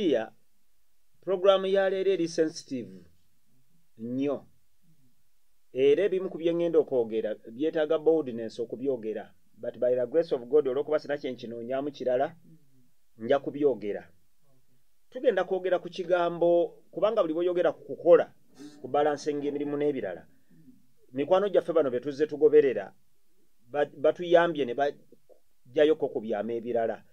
Lydia program ya leero eri sensitive nnyo era ebimu ku bye ngenda okwogera byetaaga boldness okubyogera but by the grace of God olwokuba sina kyenkinoonyaamu kirala nja kubyogera. Tugenda kwogera ku kigambo kubanga buli bw'oyogera ku kukola ku balancing emirimu n'ebirala mikwano gyaffe bano be tuzze tugoberera batuyambye ne bajjayoko ku byama ebirala.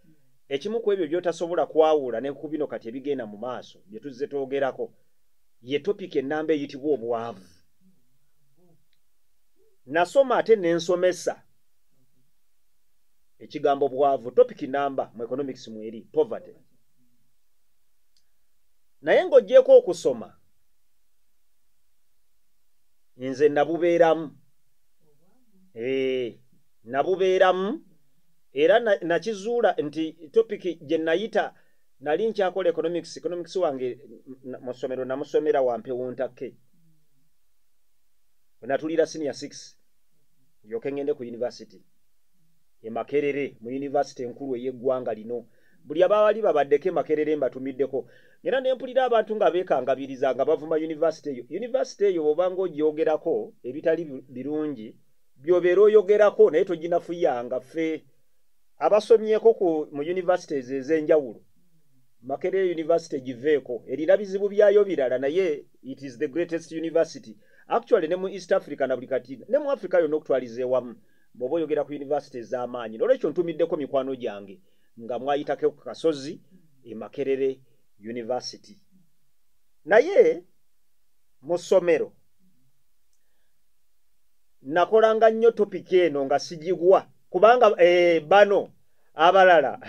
Ekimu ku ebyo by'otasobola kwawula ne ku bino kati ebigenda mu maaso bye tuzze twogerako ye topic ennamba eyitibwa obwavu. Nasoma ate n'ensomesa ekigambo bwavu topic namba mu economics mweri poverty. Naye ng'oggyeko okusoma nze nabubeeramu nabubeeramu era nakizuula nti topic gye nayita nali nkyakola economics wange mu ssomero namusomera wampewuntake natulira senior 6 yoke ngende ku university e Makerere mu university enkulu ey'eggwanga lino buli abawali babaddeko e Makerere mbatumiddeko era ne mpulira abantu nga beekangabiriza nga bavuma university eyo bw'obanga ogyogerako ebitali birungi by'obeera oyogerako naye toginafuyanga ffe abasomyeko mu universities ez'enjawulo. Makerere University giveeko erina bizibu byayo birala naye it is the greatest university actually ne mu East Africa na buli kati ne mu Africa yonna okutwaliza ewamu bw'oba oyogera ku universities z'amaanyi. N'olwekyo ntumiddeko mikwano gyange nga mwayitako ku kasozi e Makerere University. Naye mu ssomero nakolanga nnyo topic eno nga sigigwa kubanga bano abalala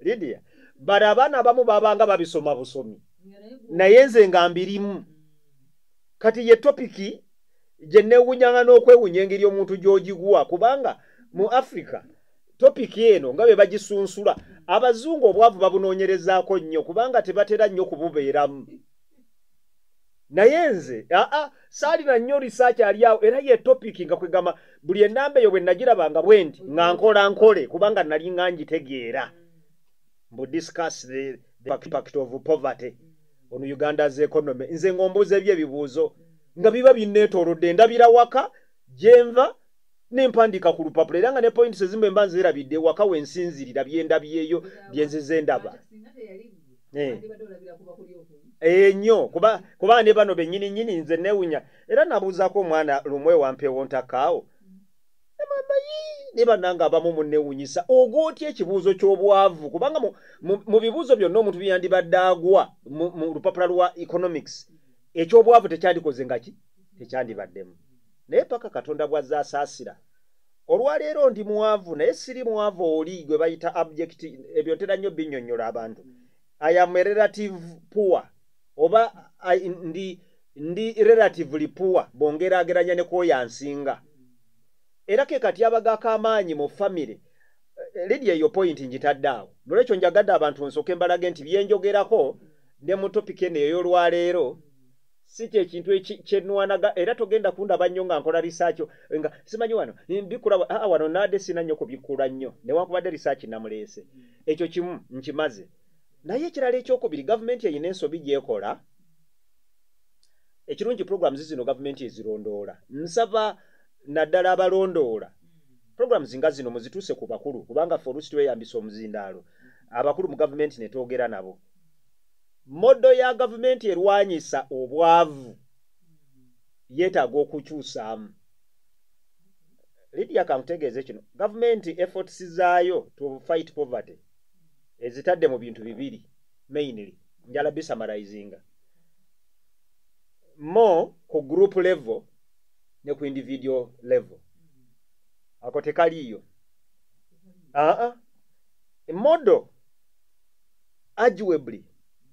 Lydia bano abaana abamu babanga babisoma busomi naye nze nga mbirimu kati ye topiki gye neewunyanga n'okwewunya engeri omuntu gy'ogiguwa kubanga mu Africa topiki eno nga be bagisunsula abazungu obwavu babunoonyerezaako nnyo kubanga tebatera nnyo kububeeramu naye nze saalina nnyo research ali awo era ye topiki nga kwegamba buli ennamba eyo bwe nagirabanga bwe nti nga nkola nkole kubanga nali nga ngitegeera mbu discuss the impact of poverty on Uganda's economy. Nze ngomboza ebyebibuuzo nga biba binneetoolodde ndabira waka gyenva n'empandika ku lupapula era nga ne points ezimu emba nzerabidde waka wensinzirira byendabyeyo byenzize ndaba nnyo kuba ne bano bennyini nze neewunya era nabuuzaako omwana lumwe wampewontakaawo ne bannanga abamu munneewunyisa ogootya ekibuuzo ky'obwavu kubanga mu bibuuzo byonna omuntu byandibadde agwa mu lupapula lwa economics ekyobwavu tekyandikoze nga ki tekyandibaddemu naye paka Katonda bw'azze asaasira olwaleero ndi muwavu naye siri muwavu oli gwe bayita abject ebyo ntera nnyo binnyonnyola abantu I am a relative poor oba ndi relatively poor bongerageranya ne kwoyo ansinga era ke kati abagako amaanyi mu family Lydia eyo point njitadde awo nolwekyo njagadde abantu nsooke mbalage nti byenjogerako ne mu topic eno ey'olwaleero si kyekintu kyenwanaga era togenda kundaba nnyo nga nkola research nga simanyi wano mbikula wano nadde sina nnyo kubikula nnyo newankubadde research namuleese ekyo kimu nkimaze naye ekirala ekyokubiri gavumenti eyina ensobi gyekola ekirungi programs zino gavumenti ezirondoola nsaba naddala abalondoola programs nga zino muzituuse ku bakulu kubanga ffe oluusi tweyambisa omuzindaalo abakulu mu gavumenti ne twogera nabo modo ya gavumenti erwanyisa obwavu yeetaaga okukyusaamu Lydia kankutegeeze kino gavumenti efforts zaayo to fight poverty ezitadde mu bintu bibiri mainly njala bisamarizinga more ku group level ne ku individual level ako tekaliyo model arguably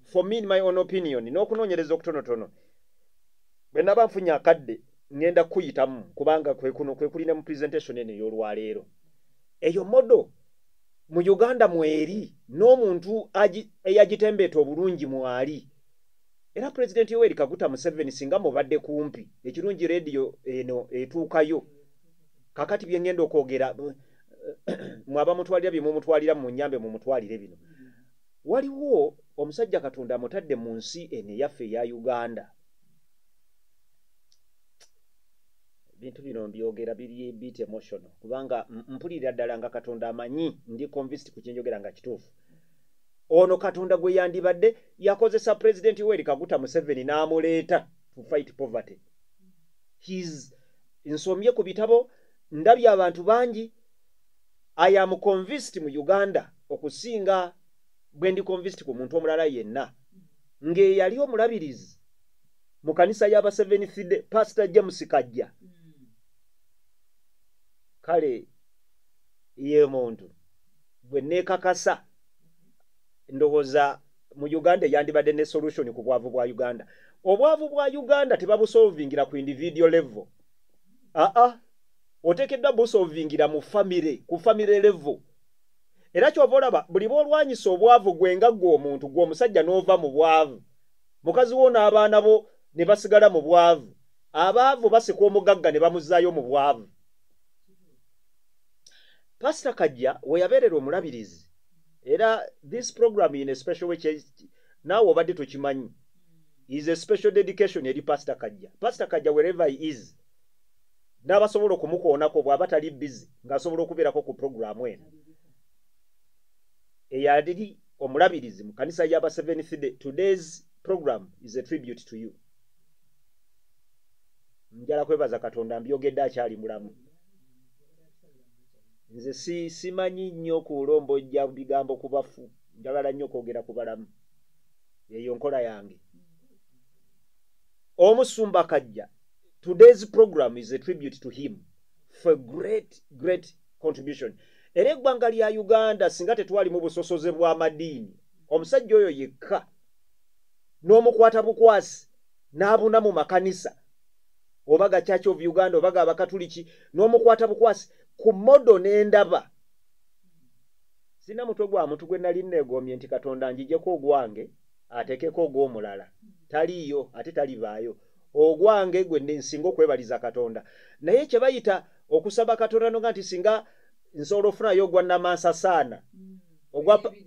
for me in my own opinion n'okunoonyereza okutonotono bwe naba nfunye akadde ngenda kuyitamu kubanga kwe kulina mu presentation eno ey'olwaleero eyo model mu Uganda mweri n'omuntu eyagitembeeta obulungi mwali era President Yoweri Kaguta Museveni singa mubadde kumpi ekirungi radio eno etuukayo kakati byengenda okwogera mwaba mutwalira bye mumutwalira mu nnyambe mumutwalire bino waliwo omusajja Katonda amutadde mu nsi eno eyaffe eya Uganda. Bintu bino mbyogera biri bit emotional kubanga mpulira ddala nga Katonda amanyi ndi convinced ku kyenjogera nga kituufu. Ono Katonda gwe yandibadde yakozesa President Yoweri Kaguta Museveni n'amuleeta to fight poverty. Nsomye ku bitabo ndabye abantu bangi. I am convinced mu Uganda okusinga bwe ndi convinced ku muntu omulala yenna. Nge yali omulabirizi mu kanisa y'aba Seventh Day Pastor James Kajja. Kale ye muntu bwe neekakasa ndowooza mu Uganda yandibadde ne solution ku bwavu bwa Uganda. Obwavu bwa Uganda tebabusolvingira ku individual level. Otekeddwa busolvingira mu family, ku family level. Era kyova olaba buli bw'olwanyisa obwavu gwe nga gwe omuntu gwe omusajja n'ova mu bwavu. Mukazi wo n'abaana bo ne basigala mu bwavu. Abaavu basika omugagga ne bamuzaayo mu bwavu. Pastor Kajja we yabeerera omulabirizi. Era this program in a special way naawe obadde tokimanyi. Is a special dedication eri Pastor Kajja. Pastor Kajja wherever he is. N'abasobola okumukoonako bw'aba tali busy ng'asobola okubeerako ku programu eno. Eyali omulabirizi mu kanisa y'aba Seventh Day. Today's program is a tribute to you. Njala kwebaza Katonda mbyogedde akyali mulamu. Nze simanyi nnyo kulombojja bigambo ku bafu. Njagala nnyo kwogera ku balamu. Yeyo nkola yange. Omusumba Kajja. Today's program is a tribute to him for great contribution. Era eggwanga lya Uganda singa tetwali mu busosoze bw'amadiini. Omusajja oyo yekka n'omukwata bukwasi n'abuna mu makanisa. Obaga Church of Uganda obaga abakatuliki n'omukwata bukwasi ku modo n'endaba. Sina mutwe gwa muntu gwe nali neegomye nti Katonda njijeko ogwange atekeko ogw'omulala. Taliyo ate talivaayo. Ogwange gwe nsinga okwebaliza Katonda. Naye kye bayita okusaba Katonda nga nti singa nsobola ofunayo ogwa Namansa saana.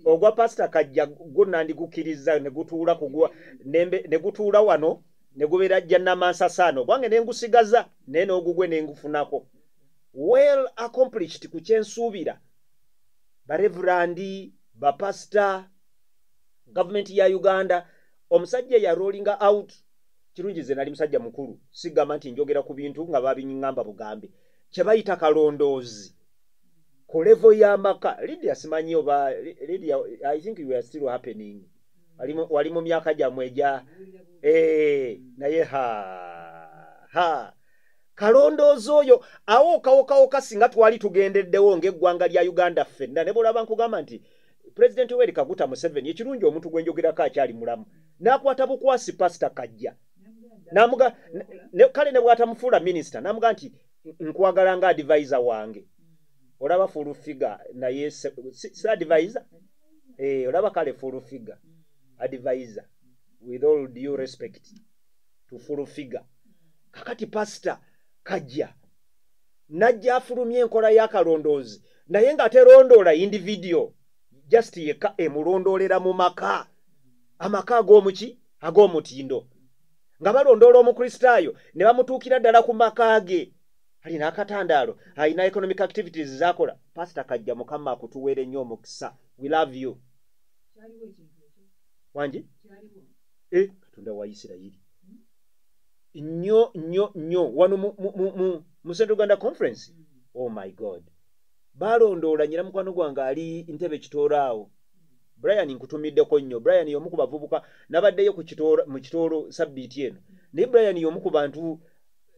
Ogwa Pastor Kajja gonna ndigukiriza ne gutuula kugwa ne gutuula wano ne gubeera ajja Namansa saana. Ogwange ne ngusigaza naye n'ogugwe ne ngufunako. Well accomplished ku kyensuubira. Bareverandi, bapasita, government ya Uganda, omusajja ya rolling out. Kirungi ze nali musajja mukulu. Sigamba nti njogera ku bintu nga babinyamba bugambe. Kye bayita kalondoozi. Ku level y'amaka. Lydia simanyi oba Lydia, I think you are still happening. Wali mu myaka gyamwe egya. Naye kalondoozi oyo awo singa twali tugendeddewo ng'eggwanga lya Uganda ffenna ne bolaba nkugamba nti President Yoweri Kaguta Museveni ekirungi omuntu gwe njogerako akyali mulamu. N'akwata bukwasi Pastor Kajja. Kale ne bw'atamufuula minister namuga nti nkwagala nga advisor wange. Olaba full figure naye si advisor. Olaba kale full figure advisor with all due respect to full figure. Kakati Pastor Kajja najja afulumye enkola y'akalondoozi naye nga terondoola individual just yeka emulondoolera mu maka. Amaka ag'omuki ag'omutindo nga balondoola omukristaayo ne bamutuukira ddala ku maka ge. Alina akatandaalo, alina economic activities zakola. Pastor Kajja Mukama akutuweere nnyo omukisa. We love you. Wanji? Katonda wa Isirayiri. Nnyo wano mu Central Uganda Conference. Oh my God. Balondoola nyina mukwano gwange ali Ntebe Kitoolaawo. Brian nkutumiddeko nnyo. Brian y'omu ku bavubuka nabaddeyo mu Kitoolo sabbiiti eno. Naye Brian y'omu ku bantu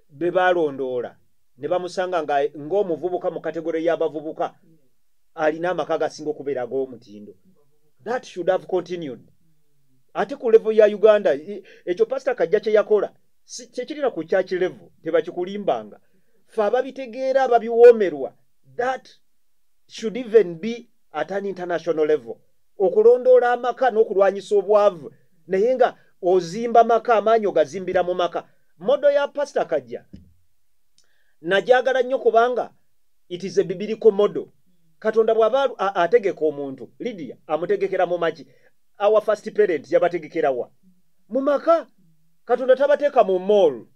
be balondoola ne bamusanga ng'omuvubuka mu kategori y'abavubuka alina amaka gasinga okubeera ag'omutindo. That should have continued. Ate ku level ya Uganda ekyo Pastor Kajja kye yakola kyekirina ku church level tebakikulimbanga. Fe ababitegeera ababiwoomerwa that should even be at an international level. Okulondoola amaka n'okulwanyisa obwavu naye nga ozimba maka amaanyi ogazimbira mu maka. Modo ya Pastor Kajja najagala nnyo kubanga it is a biblical model. Katonda bw'aba ategeka omuntu Lydia amutegekera mu maki our first parents yabategekerawa mu maka. Katonda tabateeka mu mall,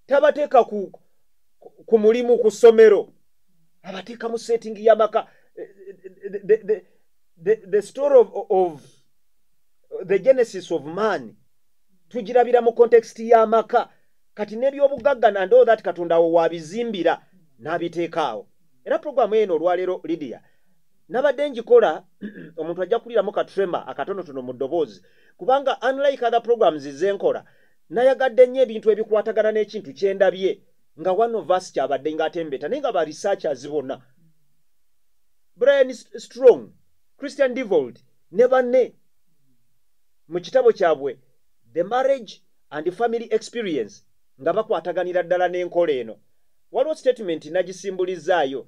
tabateeka ku mulimu ku ssomero, abateeka mu setting y'amaka. The story of the genesis of man tugirabira mu context y'amaka. Kati n'ebyobugagga and all that Katonda wabizimbira n'abiteekaawo. Era programu eno olwaleero Lydia nabadde njikola omuntu ajja kuliramu katrema akatonotono mu ddoboozi, kubanga unlike other programs zenkola nayagadde nnyo ebintu ebikwatagana n'ekintu kyendabye nga one of us kyabadde ng'atembeta naye nga ba researchers bonna, Brian Strong, Christian Divold ne banne mu kitabo kyabwe The Marriage and Family Experience nga bakwataganira ddala n'enkola eno. Waliwo statement nagisimbulizzaayo.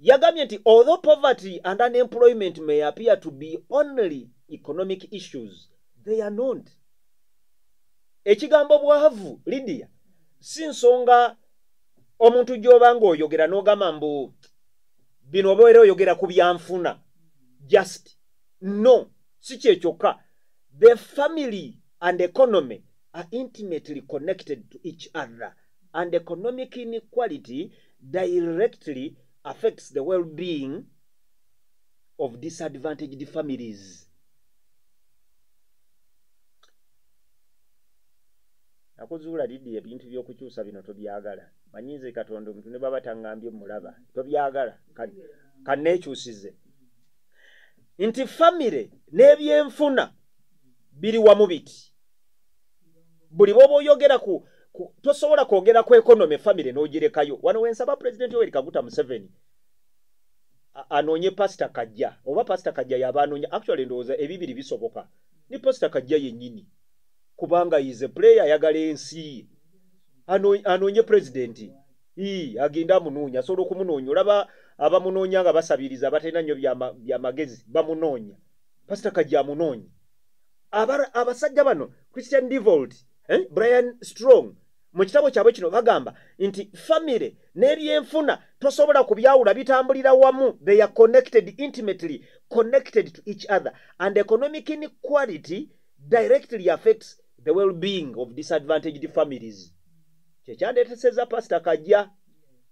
Yagambye nti although poverty and unemployment may appear to be only economic issues, they are not. Ekigambo bwavu Lydia si nsonga omuntu gy'obanga oyogera n'ogamba mbu bino oba era oyogera ku byanfuna. Just no, si kyekyoka. The family and economy are intimately connected to each other, and economic inequality directly affects the well-being of disadvantaged families. Nakuzuula Lydia ebintu by'okukyusa bino tobyagala. Manyinze Katonda omuntu ne baba tangambye mulaba. Tobyagala. Kanneekyusize. Nti family n'ebyenfuna biri wamu biti. Buli bw'oba oyogera tosobola kwogera ku economy family n'ogirekayo. Wano wensaba President Yoweri Kaguta Museveni anoonye Pastor Kajja, oba Pastor Kajja yaba anoonya. Actually ndowooza ebibiri bisoboka. Ni Pastor Kajja yennyini, kubanga is a player ayagala ensi. Anoonye President agenda amunoonya, asobola okumunoonya. Olaba abamunoonya nga basabiriza abatalina nnyo bya magezi bamunoonya. Pastor Kajja amunoonya. Abasajja bano Christian Divold, Brian Strong mu kitabo kyabwe kino bagamba nti family n'ebyenfuna tosobola kubyawula, bitambulira wamu. They are connected, intimately connected to each other, and economic inequality directly affects the well-being of disadvantaged families. Kyekyandeeteseza Pastor Kajja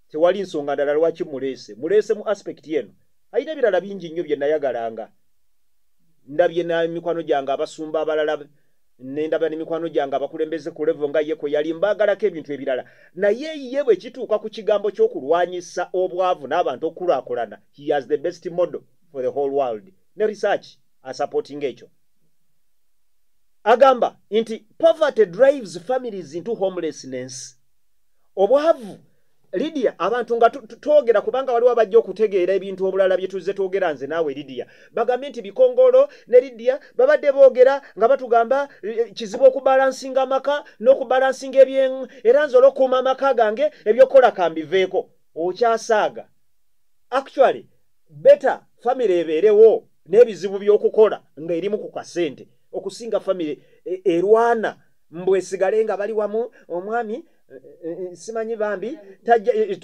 tewali nsonga ndala lwaki muleese mu aspect yeno. Ayina ebirala bingi nnyo bye nayagalanga. Ndabye na mikwano gyange abasumba abalala, nendaba n'emikwano gyange abakulembeze ku level nga ye kwe yali, mbaagalako ebintu ebirala. Naye ye bwe kituuka ku kigambo ky'okulwanyisa obwavu n'abantu okukulaakulana, he has the best model for the whole world. Ne research asupporting ekyo. Agamba nti poverty drives families into homelessness. Obwavu Lydia abantu nga twogera, kubanga waliwo abajja okutegeera ebintu obulala bye tuzze twogera nze naawe Lydia. Bagambye nti Bikongolo ne Lydia babadde boogera nga batugamba kizibu okubalansinga amaka n'okubalansinga era nze olw'okuuma amaka gange ebyokola kambiveeko. Okyasaaga. Actually better family ebeerewo n'ebizibu by'okukola nga erimu ku kasente okusinga family erwana mbwesigale nga bali wamu. Omwami simanyi bambi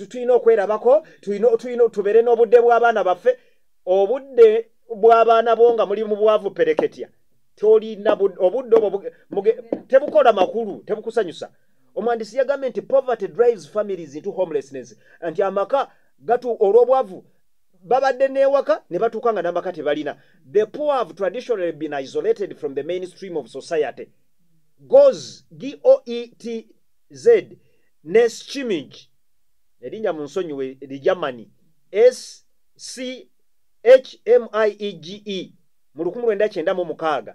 tulina okwerabako, tulina tubere n'obudde bw'abaana baffe. Obudde bw'abaana bo nga muli mu bwavu pereketya, tolina obudde obwo tebukola makulu, tebukusanyusa. Omwandisi yagambye nti poverty drives families into homelessness, nti amaka olw'obwavu babadde n'ewaka ne batuuka nga n'amaka tebalina. The poor have traditionally been isolated from the mainstream of society. Goetz Neschimage erinnya mu nsonyiwe Germany SCHMIEGE mu 1996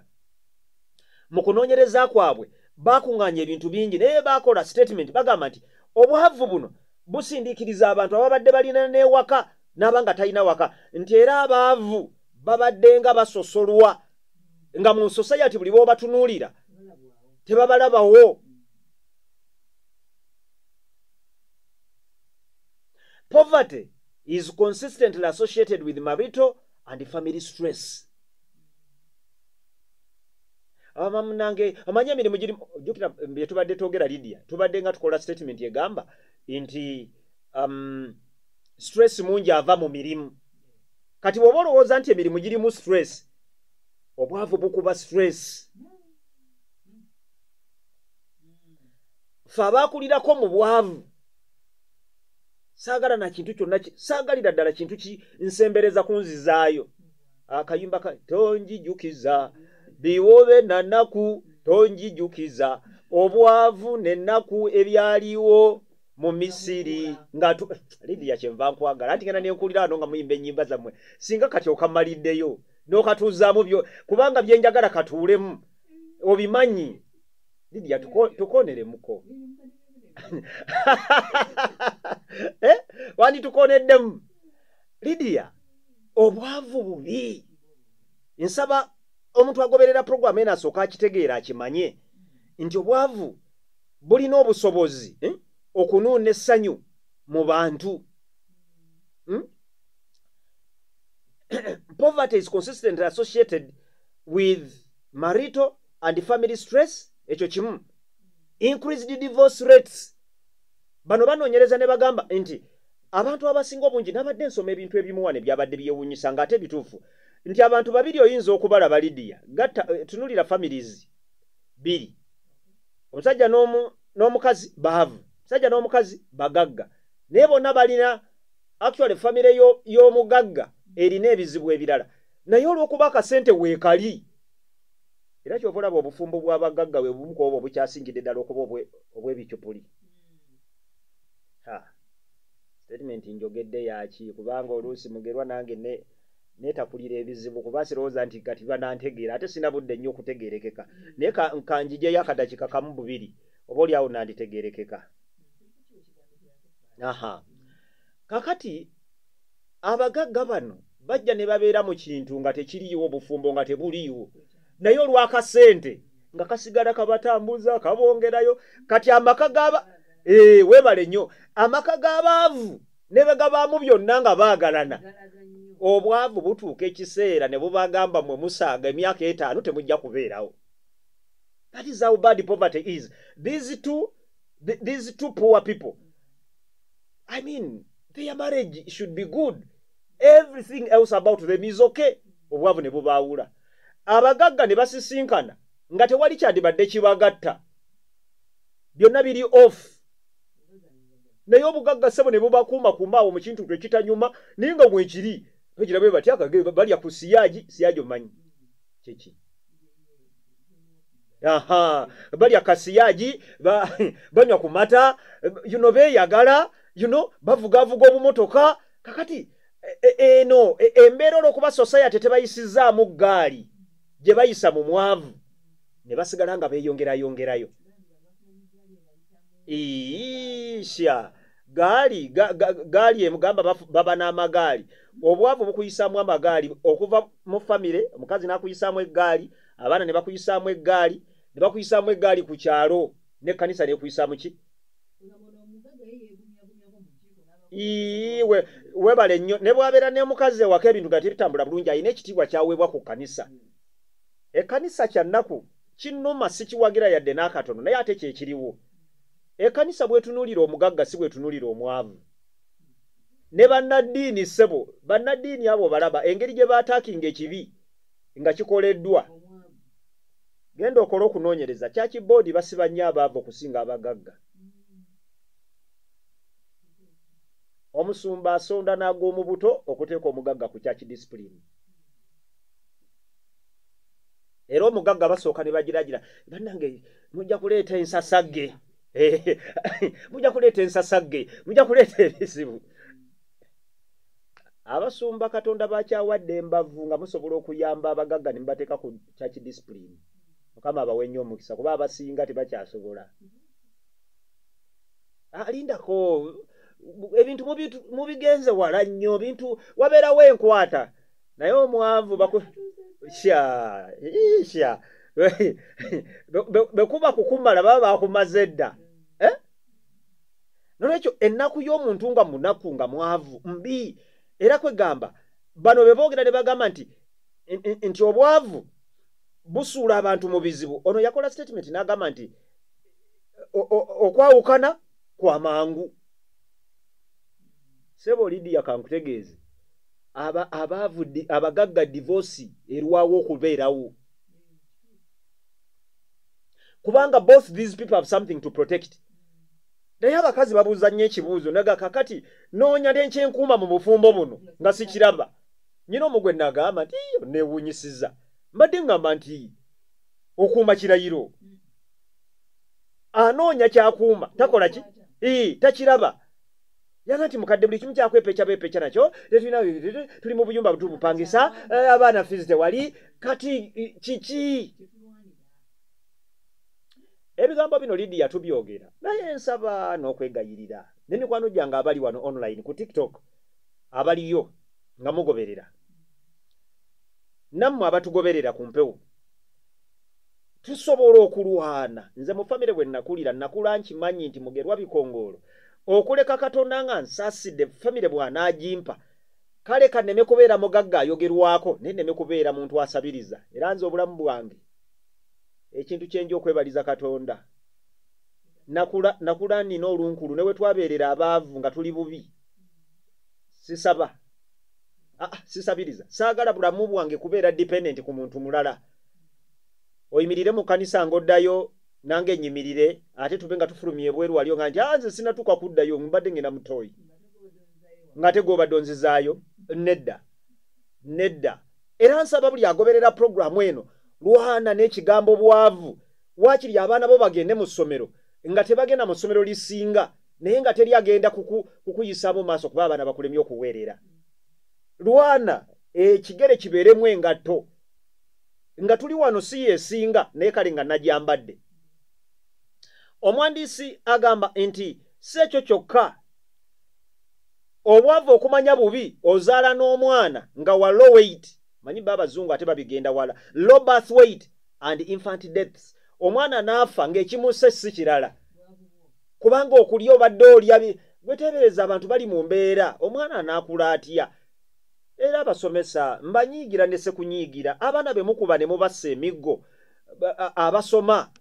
mu kunoonyereza kwabwe bakuŋŋaanya ebintu bingi naye bakola statement bagamba nti obwavu buno busindiikiriza abantu ababadde balina n'ewaka n'abanga talina waka, nti era abaavu babadde nga basosolwa nga mu society buli bw'obatunuulira tebabalabawo. Poverty is consistently associated with marital and family stress. Nange amanyi emirimu giri jukira bye tubadde twogera Lydia, tubadde nga tukola statement egamba nti stress mungi ava mu mirimu. kati bw'oba olowooza nti emirimu girimu stress obwavu bukuba stress fe abaakulirako mu bwavu saagala na kintu kyonna saagalira ddala kintu nsembereza kunzizaayo akayimba tonjijukiza biwobe na nnaku tonjijukiza obwavu n'ennaku ebyaliwo mu Misiri nga Lydia kyenva nkwagala anti ngenda nenkulira ano nga muyimba ennyimba zammwe singa kati okamaliddeyo n'okatuuzaamu byo kubanga byenjagala katuulemu obimanyi Lydia tukoneremuko wandi tukoneddemu Lydia obwavu bubi nsaba omuntu agoberera program ena asooka akitegeera akimanye nti obwavu bulina obusobozi okunuuna essanyu mu bantu. Poverty is consistently associated with marital and family stress. Ekyo kimu. Increased divorce rates. Bano banoonyereza ne bagamba nti abantu abasinga obungi nabadde nsoma ebintu ebimu wane byabadde byewuunyisa ng'ate bituufu nti abantu babiri oyinza okubalaba Lydia tunulira families biri omusajja n'omukazi baavu omusajja n'omukazi bagagga naye bonna balina actually family y'omugagga erina ebizibu ebirala naye olw'okuba akasente weekali era kyova olaba obufumbo bw'abagagga bwe bumu ku obwo bukyasingidde ddala okuba obw'ebikyupuli. Statement njogedde yaki kubanga oluusi mugerwa nange netakulira ebizibu kuba sirowooza nti kati banantegeera ate sina budde nnyo okutegeerekeka naye kanjijeyo akadakika kamu bubiri oba oliawo nanditegeerekeka. Kakati abagagga bano bajja ne babeera mu kintu nga tekiriiwo obufumbo nga tebuliiwo naye olw'akasente nga kasigala kabatambuza kabongerayo kati amaka gaba weebale nnyo amaka g'abaavu ne begabaamu byonna nga baagalana obwavu butuuka ekiseera ne bubagamba mwe musaaga emyaka 5 temujja kubeerawo. That is how bad poverty is. These two poor people, I mean, their marriage should be good. Everything else about them is okay. Obwavu ne bubaawula abagagga ne basisinkana nga tewali kyandibadde kibagatta byonna biri off naye obugagga ssebo ne bubakuuma awo mu kintu ekitanyuma naye nga mwekiri bagirabe bati balya ku siyaagi omanyi kiki balya kasiyaagi banywa ku mata beeyagala bavugaavuga obumotoka kakati embeera olw'okuba society tebayisizaamu gaali gye bayisa mu mwavu ne basigala nga beeyongerayongerayo. Gaali emugamba baba n'amagaali obwavu bukuyisaamu amagaali okuva mu famire omukazi n'akuyisaamu eggaali abaana ne bakuyisaamu eggaali ne bakuyisaamu eggaali ku kyalo n'ekkanisa n'ekuyisaamu ki webale nnyo ne bwabeera n'omukazi ewaka ebintu nga tebitambula bulungi alina ekitiibwa kyaweebwa ku kkanisa. Ekkanisa kya nnaku kinnuma sikiwagira yadde n'akatono naye ate kyekiriwo. Ekkanisa bwetunuulira omugagga si bwetunuulira omwavu. Ne bannaddiini ssebo bannaddiini abo balaba engeri gye baataakinga ekibi nga kikoleddwa. Genda okola okunoonyereza church board basiba nnyo abaavu okusinga abagagga. Omusumba asonda n'ag'omu buto okuteeka omugagga ku church discipline. Era omugagga basooka ne bagiragira bannange mujja kuleeta ensasagge mujja kuleeta ensasagge mujja kuleeta ebizibu. Abasumba Katonda bakyawadde embavu nga musobola okuyamba abagagga ne mubateeka ku church discipline. Mukama abawe nnyo omukisa kuba abasinga tebakyasobola. Alindako ebintu mubigenze wala nnyo bintu wabeerawo enkwata naye omwavu bekuba kukumala baba bakumaze dda. Nolwekyo ennaku y'omuntu nga munaku nga mwavu mbi era kwegamba bano be boogera ne bagamba nti obwavu busuula abantu mu bizibu. Ono yakola statement n'agamba nti okwawukana kwa mangu. Sebo Lydia kankutegeeze abagagga divorce erwawo okubeerawo kubanga both these people have something to protect. Naye abakazi babuuza nnyo ekibuuzo naga kakati noonya n'ekyenkuuma mu bufumbo buno nga sikiraba. Nyina omugwe nagamba nti neewuunyisiza mbadde ngamba nti okuuma kirayiro anoonya kyakuuma takola ki takiraba. Yaga nti mukadde buli kimu kyakwepecha bepecha nakyo tuli mu buyumba tubupangisa abaana fizi tewali kati kiki. Ebigambo bino Lydia tubyogera naye nsaba n'okwegayirira ne mikwano gyange abali wano online ku TikTok abaliyo nga mugoberera nammwe abatugoberera ku mpewo tusobola okulwana. Nze mu famire bwe nakulira nakula nkimanyi nti mugerwa bikongolo okuleka Katonda nga nsaasidde famire bw'anaagimpa kale kanneme kubeera mugagga ayogerwako nenneme kubeera muntu asabiriza. Era nze obulamu bwange ekintu kyenja okwebaliza Katonda. Nakula nina olunkulu ne we twabeerera abaavu nga tuli bubi sisaba sisabiriza. Saagala bulamu bwange kubeera dependent ku muntu mulala. Oyimirire mu kanisa ng'oddayo nange nyimirire ate tube nga tufulumye bweru waliyo nga nti nze sinatuuka kuddayo mbadde ngenda mutoyi ng'ate gw'obadde onzizaayo. Nedda. Era nsaba buli agoberera programu eno lwana n'ekigambo bwavu. Waakiri abaana bo bagende mu ssomero nga tebagenda mu ssomero lisinga naye nga teri agenda kukuyisaamu maaso kuba abaana bakulemye okuweerera. Lwana ekigere kibeeremu engatto nga tuli wano si yeesinga naye kale nga najyambadde. Omwandiisi agamba nti si ekyo kyokka obwavu okumanya bubi ozaala n'omwana nga wa low weight. Manyi babazungu ate babigenda wala. Low birth weight and infant deaths. Omwana naafa ng'ekimusse si kirala kubanga okulya obadde olya gweteebereza abantu bali mu mbeera omwana anaakula atya. Era abasomesa mbanyiigira ne sekunyiigira abaana be mukuba ne mubassa emiggo abasoma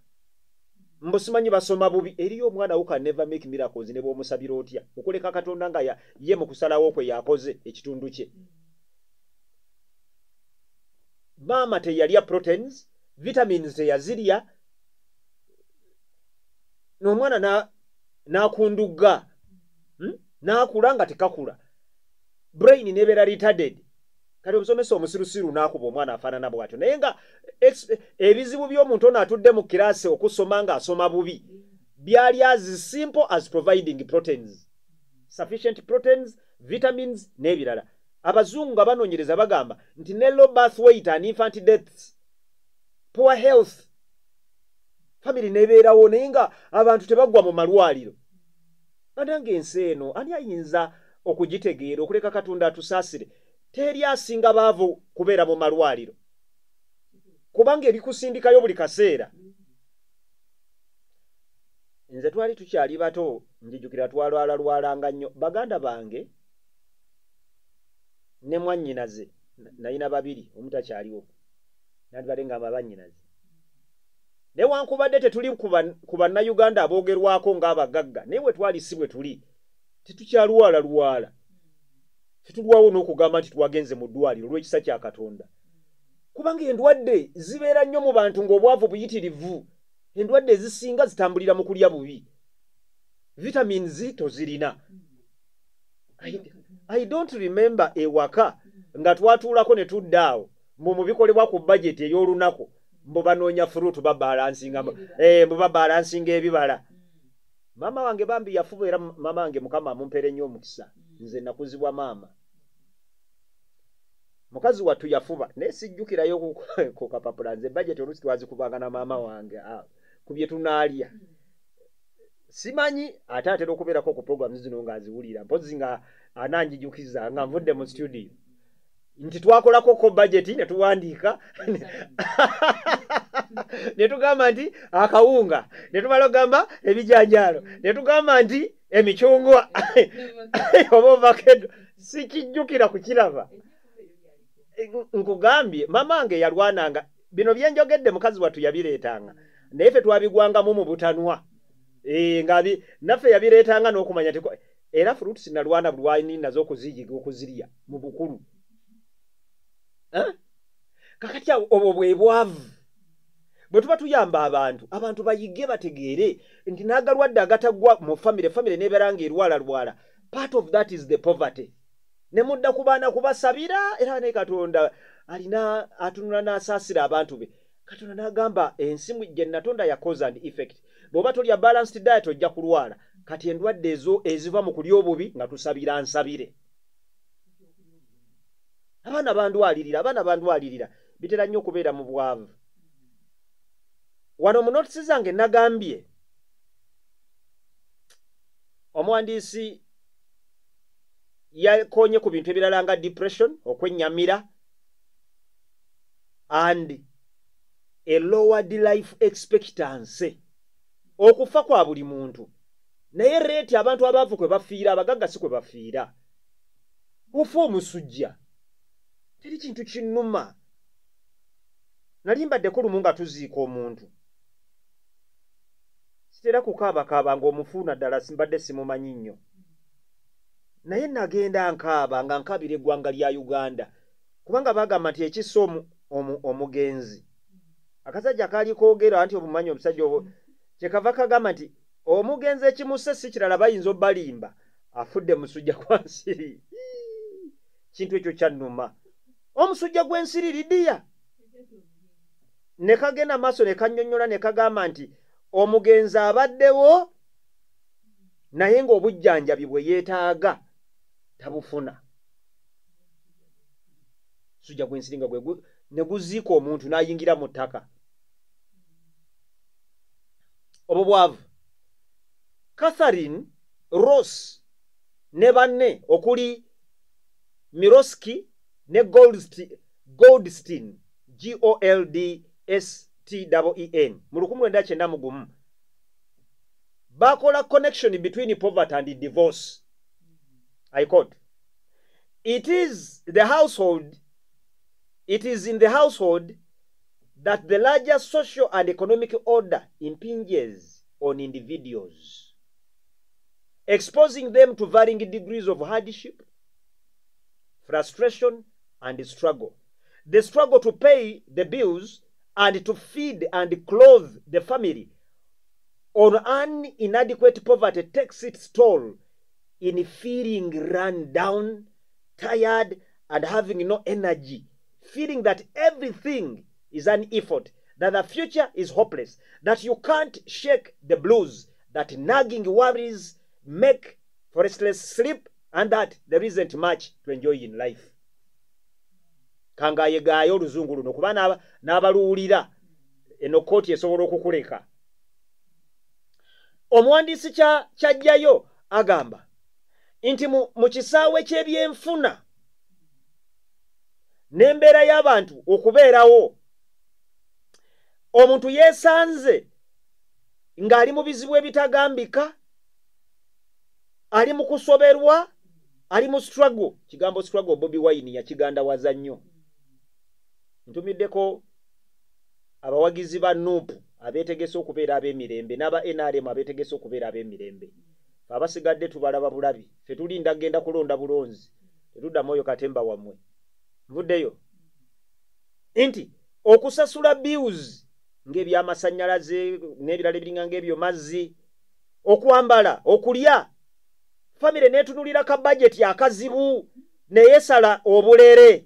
mbusimanyi basoma bubi. Eriyo omwana who can never make miracles ne bw'omusabira otya okuleka Katonda nga ye mu kusalawo kwe yakoze ekitundu kye. Maama teyalya proteins, vitamins teyazirya, n'omwana n'akundugga n'akula nga tekakula. Brain nebeera retarded. Kati omusomesa omusirusiru n'akuba omwana afaanana bw'atyo. Naye nga ebizibu by'omuntu ono atudde mu kiraasi okusoma nga asoma bubi byali as simple as providing proteins, sufficient proteins, vitamins n'ebirala. Abazungu nga banoonyereza bagamba nti ne low birth weight and infant deaths, poor health, family nebeerawo naye nga abantu tebaggwa mu malwaliro. Banange ensi eno ani ayinza okugitegeera okuleka Katonda atusaasire? Teri asinga baavu kubeera mu malwaliro kubanga ebikusindikayo buli kaseera. Nze twali tukyali bato njijukira twalwalanga nnyo. Baganda bange ne mwannyinaze nalina babiri omutakyaliwo nandibadde ngamba bannyinaze. Newankubadde tetuli ku bannayuganda aboogerwako ng'abagagga naye bwe twali si bwe tuli tetukyalwala. Tetulwawo n'okugamba nti twagenze mu ddwaliro olw'ekisa kya Katonda kubanga endwadde zibeera nnyo mu bantu ng'obwavu buyitirivu. Endwadde ezisinga zitambulira mu kulya bubi. Vitamins tozirina. I don't remember ewaka nga twatuulako ne tuddaawo mu bikolebwa ku budget ey'olunaku mbo banoonya fruit babalansinga mbo babalansinga ebibala. Maama wange bambi yafuba era maama wange Mukama amumpere nnyo omukisa. Nze nakuzibwa maama. Mukazi wattu yafuba naye sijjukirayo ku kapapula. Nze budget oluusi twazikubanga na maama wange ku bye tunaalya. Simanyi ate atera okubeerako ku programs zino ng'aziwulira mpozi nga ananjijukiza nga nvudde mu studio nti twakolako ko budget ne tuwandiika ne tugamba nti akawunga ne tumala ogamba ebijanjaalo ne tugamba nti emicungwa oba ovakado. Sikijjukira kukiraba. Nkugambye mamange yalwananga bino byenjogedde mukazi wattu yabireetanga naye ffe twabigwangamu mu butanwa. Ngabi naffe yabireetanga n'okumanya era fruits nalwana bulwani nazo okuziyiga okuzirya mu bukulu kakati obwo bwe bwavu bwe tuba tuyamba abantu bayige bategeere nti n'agalwadde agatagwa mu famire neeberanga erwala part of that is the poverty ne mudda ku baana kubasabira era ne Katonda alina atunula n'asaasira abantu be Katonda n'agamba ensimu gye Natonda ya cause and effect bw'oba tolya balanced diet ojja kulwala kati endwadde ezo eziva mu kulya obubi nga tusabira nsabire abaana bandwalirira bitera nnyo okubeera mu bwavu wano mu notisi zange nagambye omuwandiisi yakonye ku bintu ebirala nga depression okwennyamira and a lowered life expectancy okufa kwa buli muntu naye rate abantu abaavu kwe bafiira abagagga si kwe bafiira ufa omusujja teri kintu kinnuma nali mbaddeko lumu nga tuziika omuntu sitera kukaabakaaba ng'omufuuna ddala simbadde simumanyi nnyo naye nagenda nkaaba nga nkabira eggwanga lya Uganda kubanga bagamba nti ekissa omugenzi akasajja kaali koogera nti obumanyi omusajja obwo kyekava kagamba nti omugenzi ekimusse si kirala bayinza obbalimba afudde musujja gwa nsiri kintu ekyo kyannuma omusujja gw'ensiri lidiya ne kagenda maaso ne kannyonnyola ne kagamba nti omugenzi abaddewo naye ng'obujjanjabi bwe yeetaaga tabufuna sujja gw'ensiri nga ne guziika omuntu n'ayingira mu ttaka obwo bwavu Catherine Ross ne banne okuli Miroski ne Goldstein GOLDSTEEN mu 1991 bakola connection between poverty and divorce. I quote, it is in the household that the larger social and economic order impinges on individuals, exposing them to varying degrees of hardship, frustration, and struggle. The struggle to pay the bills and to feed and clothe the family on an inadequate poverty takes its toll in feeling run down, tired, and having no energy, feeling that everything is an effort, that the future is hopeless, that you can't shake the blues, that nagging worries make for restless sleep, and that there isn't much to enjoy in life. Kangayegayo oluzungu luno kuba n'abaluwulira eno kooti esobola okukuleka. Omuwandiisi kyajjayo agamba nti mu kisaawe ky'ebyenfuna n'embeera y'abantu okubeerawo omuntu yeesanze ng'ali mu bizibu ebitagambika, ali mu kusoberwa, ali mu struggle. Kigambo struggle Bobi Wine yakigandawaza nnyo. Ntumiddeko abawagizi ba NUP abeetegese okubeera ab'emirembe n'aba NRM abeetegese okubeera ab'emirembe. Abasigadde tubalaba bulabi. Ffe tulinda genda kulonda bulonzi. Tetuddamu oyo katemba wammwe. Nvuddeyo. Nti okusasula bills ng'ebyamasannyalaze n'ebirala ebiringa ng'ebyo mazzi, okwambala, okulya, famire neetunulira ka budget akazibu neyeesala obulere.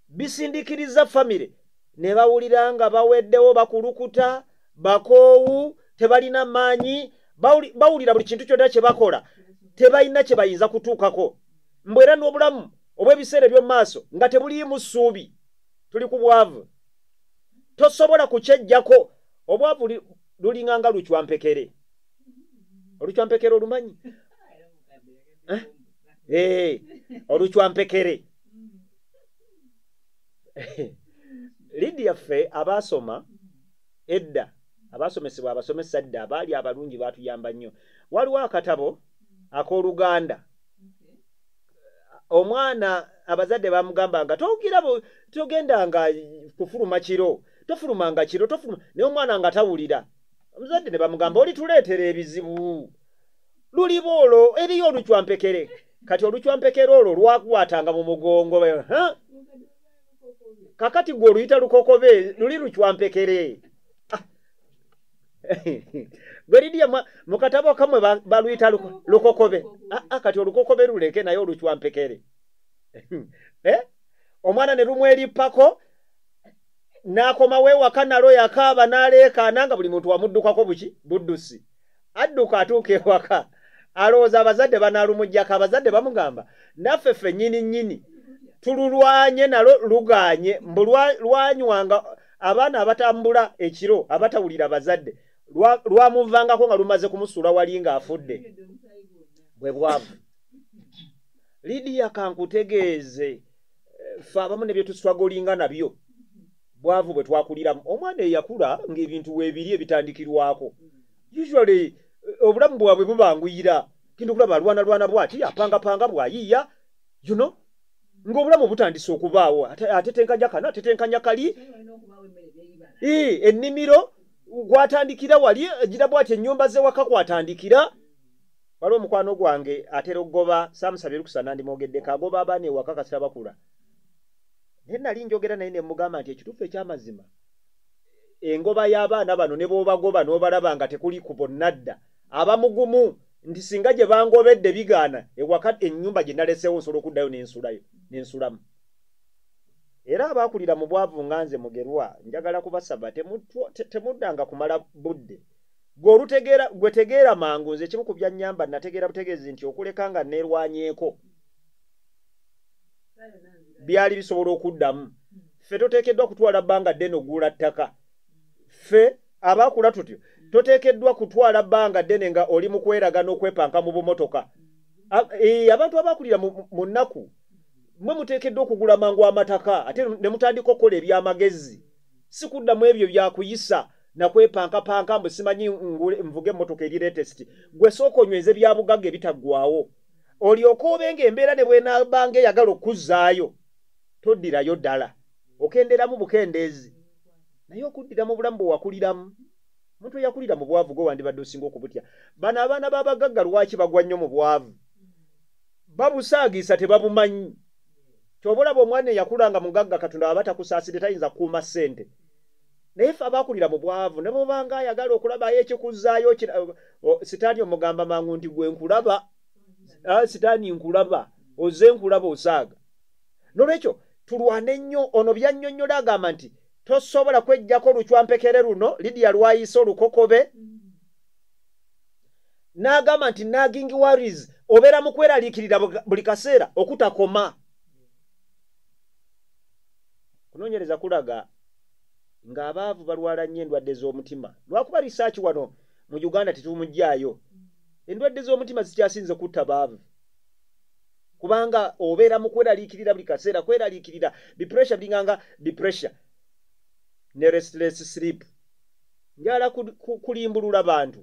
Bisindikiriza famire ne bawulira nga baweddewo bakulukuta, bakoowu, tebalina maanyi, bawulira buli kintu kyonna kye bakola tebalina kye bayinza kutuukako. Mbwera n'obulamu obw'ebiseera eby'omu maaso nga tebuliimu ssuubi, tuli ku bwavu. Tosobola kukyejjako. Obwavu lulinga nga lucwampekere. Olucwampekere olumanyi? Olucwampekere. Lydia ffe abaasoma edda, abaasomesebwa abasomesa edda abaali abalungi baatuyamba nnyo. Waliwo akatabo ak'Oluganda. Omwana abazadde bamugambanga togendanga kufuluma kiro, tofulumanga kiro, naye omwana nga tawulira. Omuzadde ne bamugamba olituleetera ebizibu. Luli boolo eriyo olucwampekere. kati oluchwampekere olwo lwakwatanga mu mugongo kakati gwe oluyita lukokobe luli luchwampekere gwe Lidia mu katabo kamwe baluyita lukokobe kati olukokobe luleke naye oluchwampekere omwana ne lumwerippako n'akomawo ewaka nalo yakaaba n'aleekaana nga buli muntu wamuddukako buddusi adduka atuuka ewaka alowooza abazadde banaalumugyako abazadde bamugamba naffe ffe nnyini tululwanye nalo lugaanye mbu lwanywanga abaana abatambula ekiro abatawulira abazadde lwamuvangako nga lumaze kumusuula wali ng'afudde bwe bwavu Lidia kankutegeeze ffe abamu ne bye tuswagolinga nabyo bwavu bwe twakuliramu omwana eyakula ng'ebintu weebiri ebitandikirwako usually obulamu bwabwe bubanguyira kintu kulaba alwana bwati apangapanga bwayiiya ng'obulamu butandise okubaawo atetenkanya kana atetenkanya kali ennimiro gwatandikira wali gira bwati ennyumba z'ewaka kwatandikira waliwo omukwano gwange atera okugoba saamusabye lukusa nandimwogeddeko agoba abaana ewaka kasita bakula naye nali njogera naye ne mugamba nti ekituufu ekyamazima engoba y'abaana bano ne b'obagoba n'obalaba nga tekuli ku bonnadda abamugumu nti singa gye bangobedde bigaana ewaka ennyumba gye naleseewo nsobola okuddayo n'ensulamu era abaakulira mu bwavu nga nze Mugerwa njagala kubasaba temuddanga kumala budde gwe tegeera mangu nze kimu ku byannyamba nategeera butegeezi nti okuleka nga neerwanyeeko byali bisobola okuddamu ffe toteekeddwa kutwala bbanga ddene ogula ttaka ffe abaakula tutyo toteekeddwa kutwala bbanga ddene nga oli mu kweraga n'okwepanka mu bumotoka abantu abaakulira mu nnaku mwe muteekeddwa okugula mangu amataka ate ne mutandika okukola ebyamagezi si kuddamu ebyo byakuyisa nakwepankapanka mbu simanyi nvuge emmotoka eri latest gwe sooka onyweze bya bugagga ebitaggwawo olyoka obenga embeera ne bwenaabanga eyagala okuzzaayo toddirayo ddala okenderamu bukendeezi naye okuddira mu bulamu bwe wakuliramu omuntu eyakulira mu bwavu gwe wandibadde osinga okubutya bano abaana b'abagagga lwaki bagwa nnyo mu bwavu babusaagiisa tebabumanyi kyobalaba omwana eyakulanga mugagga Katonda aba takusaasire tayinza kukuuma ssente naye ffe abaakulira mu bwavu ne bw'obanga ayagala okulabayo ekikuzzaayo sitaani omugamba mangu nti gwe nkulaba sitaani nkulaba ozze nkulaba osaaga n'olwekyo tulwane nnyo ono byannyonnyola agamba nti tosobola kweggyako luchwampekere luno Lidia lwayise olukokobe n'agamba nti nagging worries obeera mu kweraliikirira buli kaseera okutakoma kunoonyereza kulaga ng'abaavu balwala nnyo endwadde z'omutima lwakuba risaaki wano mu Uganda tetumugyayo endwadde z'omutima zikyasinze kutta baavu kubanga obeera mu kweraliikirira buli kaseera kweraliikirira bipressure bilinganga depression ne restless sleep njala kulimbulula bantu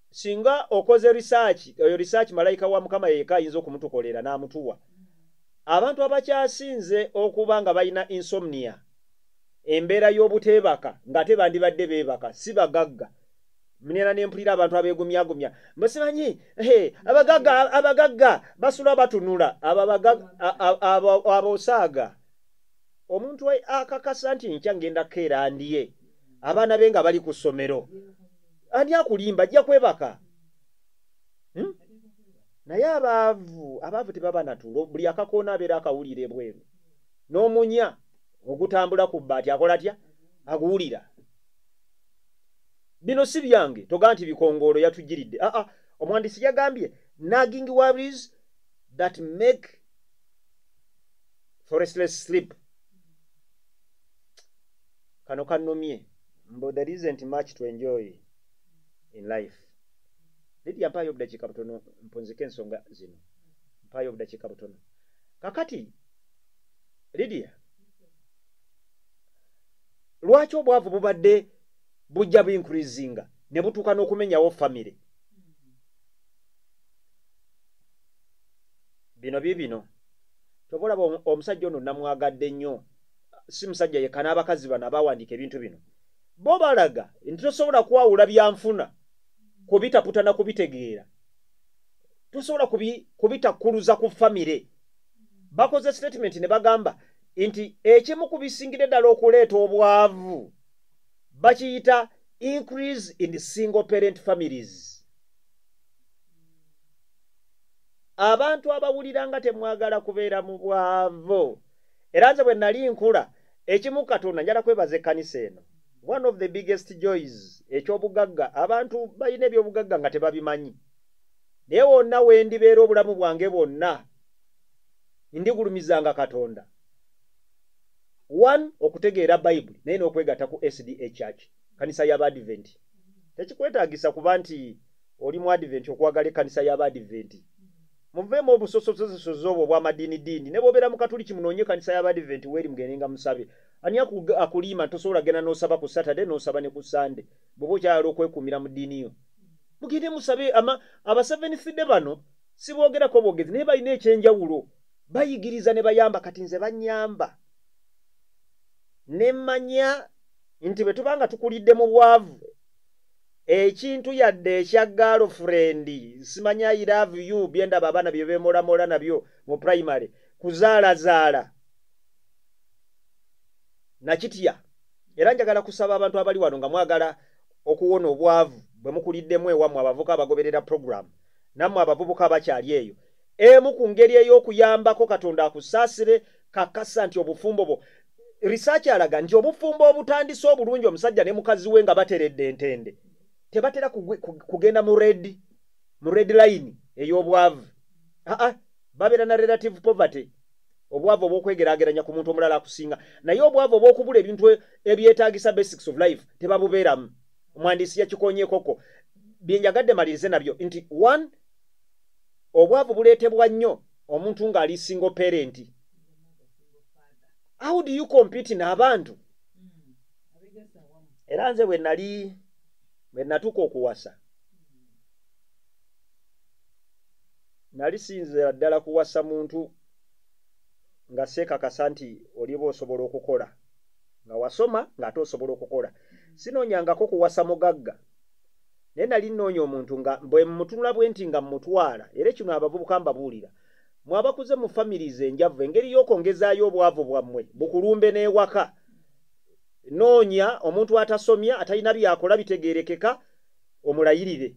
singa okoze research oyo research malayika wa Mukama yeka ayinza okumutukolera n'amutuwa abantu abakyasinze okuba nga balina insomnia embeera y'obuteebaka ng'ate bandibadde beebaka si bagagga mnena nempulira abantu abeegumyagumya mbasimanyi abagagga basula batunula abosaaga omuntu akakasa nti nkya ngenda keera ndiye abaana be nga bali ku ssomero ani akulimba ajja kwebaka naye abaavu tebaba natulo buli akakoona abeera akawulire bweru n'omunya ogutambula ku bbaati akola atya aguwulira bino si byange toga nti bikongoolo yatugiridde omuwandiisi yagambye nagging worries that make for restless sleep kano kannomye mbo there isn't much to enjoy in life Lidia mpaayo obudakiika butono mpunzike ensonga zino mpaayo obudakiika butono kakati Lidia lwaki obwavu bubadde bujja buincreasinga ne butuuka n'okumenyawo famire bino tobolaba omusajja ono namwagadde nnyo si musajja yekka n'abakazi bano abawandiika ebintu bino bo balaga nti tosobola kwawula byanfuna kubitaputa na kubitegeera tosobola kubitakkuluza ku famire. Bakoze statement ne bagamba nti ekimu ku bisingire ddala okuleeta obwavu bakiyita increase in single parent families. Abantu abawulira nga temwagala kubeera mu bwavu. Era nze bwe nali nkula ekimu Katonda njala kwebaza ekkanisa eno. One of the biggest joys eky'obugagga, abantu balina eby'obugagga nga tebabimanyi. Naye wonna we ndibeera obulamu bwange bwonna ndigulumizanga Katonda. One, okutegeera Bible naye n'okwegatta ku SDA Church, kanisa y'Abadvent. Tekikwetaagisa kuba nti oli mu Advent okwagala ekkanisa y'Abadvent. Muveemu obusososozo obwo obw'amadiini ne bw'obeera mu Katuliki munoonye kanisa y'Abadvent weeri mugendenga musabe. Ani akuliima tosobola genda n'osaba ku Saturday n'osaba ne ku Sunday bw'oba okyala okwekuumira mu ddiini yo. Mugende musabe aba Seventh Day bano si boogerako bwogezi naye balina ekyenjawulo. Bayigiriza ne bayamba kati nze bannyamba. Ne mmanya nti bwe tubanga tukulidde mu bwavu ekintu yadde ekya girlfriend simanya I love you byendaba abaana bye beemolamola nabyo mu primary kuzaalazaala nakitya. Era njagala kusaba abantu abali wano nga mwagala okuwona obwavu bwe mukuliddemu ewammwe abavuka abagoberera program nammwe abavubuka abakyali eyo emu ku ngeri ey'okuyambako Katonda akusaasire kakasa nti obufumbo bwo research alaga nti obufumbo obutandise obulungi omusajja ne mukazi we nga bateredde entende tebatera kugenda mu red line ey'obwavu. Babeera na relative poverty, obwavu obw'okwegeraageranya ku muntu omulala akusinga, naye obwavu obw'okubula ebintu ebyetaagisa basics of life tebabubeeramu. Omwandiisi yakikonyeekoko bye njagadde malirize nabyo nti one, obwavu buleetebwa nnyo omuntu ng'ali single parent. How do you compete n'abantu? Era nze bwe natuuka okuwasa nali sinzira ddala kuwasa muntu nga seekakasa nti oliba osobola okukola nga wasoma ng'ate osobola okukola. Sinoonyangako kuwasa mugagga naye nali nnoonya omuntu nga bwe mutunula bwe nti nga mmutwala. Era kino abavubuka mbabuulira mwabakuze mu families enjavu engeri y'okwongezaayo obwavu bwammwe bukulumbe n'ewaka. Noonya omuntu atasomya atalina byakola bitegeerekeka omulayirire.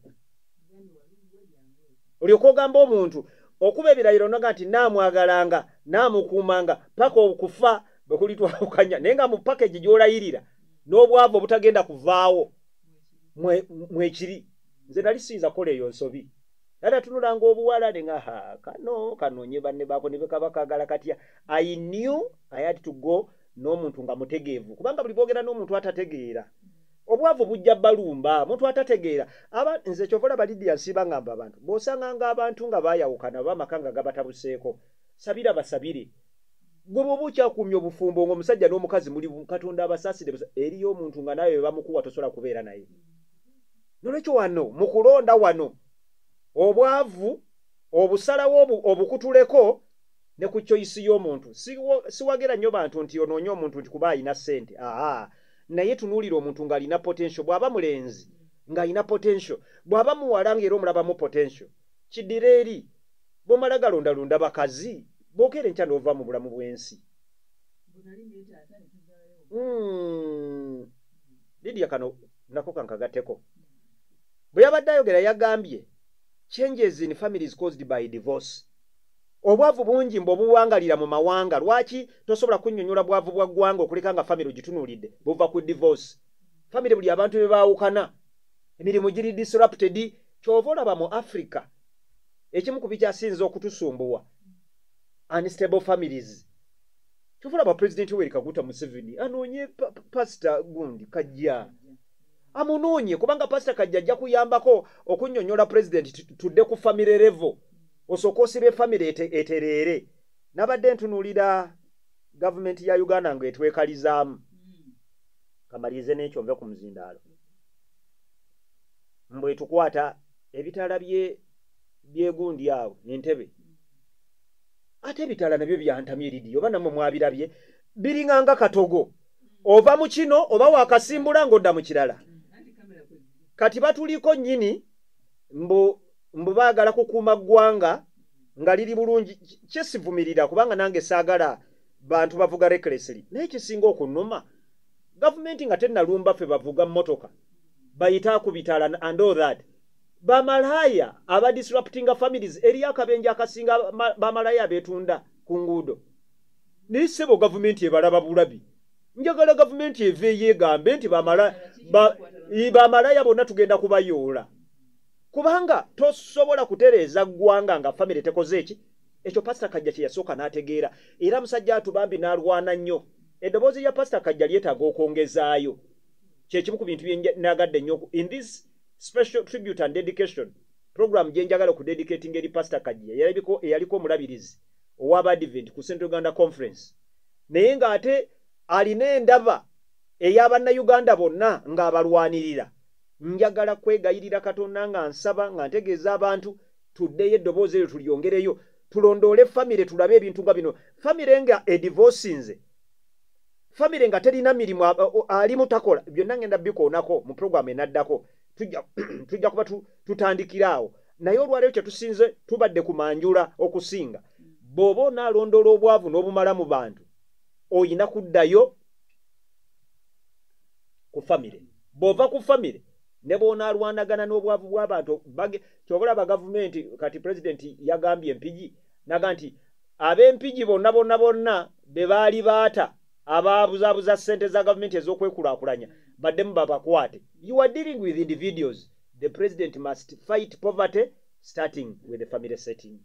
Olyoka ogamba omuntu okuba ebirayiro noga nti naamwagalanga naamukuumanga paka okufa bwe kulitwawukanya naye nga mu package gy'olayirira n'obwavu obutagenda kuvaawo mwekiri. Nze nali siyinza kukola eyo nsobi. Era tunulanga obuwala ne nga kanoonye banne baako ne bekaba kaagala katya. I knew I had to go n'omuntu nga mutegeevu kubanga buli boogera n'omuntu atategeera obwavu bujja balumba muntu atategeera. Nze kyovola balidi yansiba ngamba abantu bw'osanganga abantu nga baayawukana b'amaka nga gabatabuseeko sabira basabire. Gwe bw'oba okyakuumya obufumbo ng'omusajja n'omukazi muli Katonda abasaasire eriyo omuntu nga nawe bamukuwa tosobola kubeera naye. Nolwekyo wano mu kulonda wano obwavu obusalawo obukutuleko ne ku choice y'omuntu. Siwagera nnyo bantu nti onoonye omuntu nti kuba alina ssente. Naye tunuulira omuntu ng'alina potential. Bw'aba mulenzi ng'alina potential, bw'aba muwala ng'era omulabamu potential. Kiddira eri bw'omala galondalonda bakazi bw'okeera enkya n'ova mu bulamu bw'ensi. Lidia kano nako kankagatteko. Bwe yabadde ayogera yagambye changes in families caused by divorce. Obwavu bungi mb'obuwangalira mu mawanga. Lwaki tosobola kunnyonnyola bwavu bwa ggwanga okuleka nga family ogitunuulidde buva ku divorce? Family buli abantu be baawukana emirimu giri disrupted. Kyova olaba mu Africa ekimu ku bikyasinza okutusumbuwa unstable families. Kyova olaba President Yoweri Kaguta Museveni anoonye pastor gundi Kajja amunoonye kubanga pastor Kajja ajja kuyambako okunnyonnyola president tudde ku family level osooka osibe family etereere. Nabadde ntunuulira gavumenti ya Uganda ng'etwekalizaamu. Kamalirize n'ekyo nve ku muzindaalo. Mbwe tukwata ebitala byegundi awo n'entebe. Ate ebitala nabyo byantamye eridiyo oba namwe mwabirabye biringanga katogo. Ova mu kino oba wakasimbula ng'odda mu kirala. Kati batuliko nnyini mbu mbubagala kukuuma ggwanga nga liri bulungi kyesivumirira kubanga nange saagala bantu bavuga recklessly naye kisinga okunnuma gavumenti nga tennalumba ffe bavuga mmotoka bayita akubitala and all that bamalaya aba disrupting families eri akabenje akasinga bamalaya abeetunda ku nguudo naye ssebo gavumenti ebalaba bulabi njagala gavumenti eve yeegambe nti bamalaya bonna tugenda kubayoola kubanga tosobola kutereeza ggwanga nga famire tekoze eki ekyo pasita Kajja kye yasooka n'ategeera era musajja atubambi n'alwana nnyo eddoboozi lya pasita Kajja lyetaaga okwongezaayo kyekimu ku bintu byenagadde nnyo in this special tribute and dedication program gye njagala okudedicating eri pasita Kajja eyaliko omulabirizi ow'Abadvent ku Central Uganda Conference naye ng'ate alina endaba ey'abannayuganda bonna ng'abalwanirira njagala kwegayirira Katonda nga nsaba nga ntegeeza abantu tuddeyo eddoboozi eryo tulyongereyo tulondoole famire tulabe ebintu nga bino famire nga edivorcinze famire nga terina mirimu alimu takola byonna ngenda bikoonako mu programu enaddako tujja kuba tutandikiraawo naye olwaleero kye tusinze tubadde kumanjula okusinga bw'oba onaalondoola obwavu n'obumala mu bantu oyina kuddayo ku famire bw'ova ku famire ne bw'onaalwanagana n'obwavu bw'abantu kyobalaba gavumenti kati pulezidenti yagambye empigi naga nti ab'empigi bonna be baali baata ababuzaabuza ssente za gavumenti ez'okwekulaakulanya baddemu babakwate. You are dealing with individuals. The president must fight poverty starting with the family setting.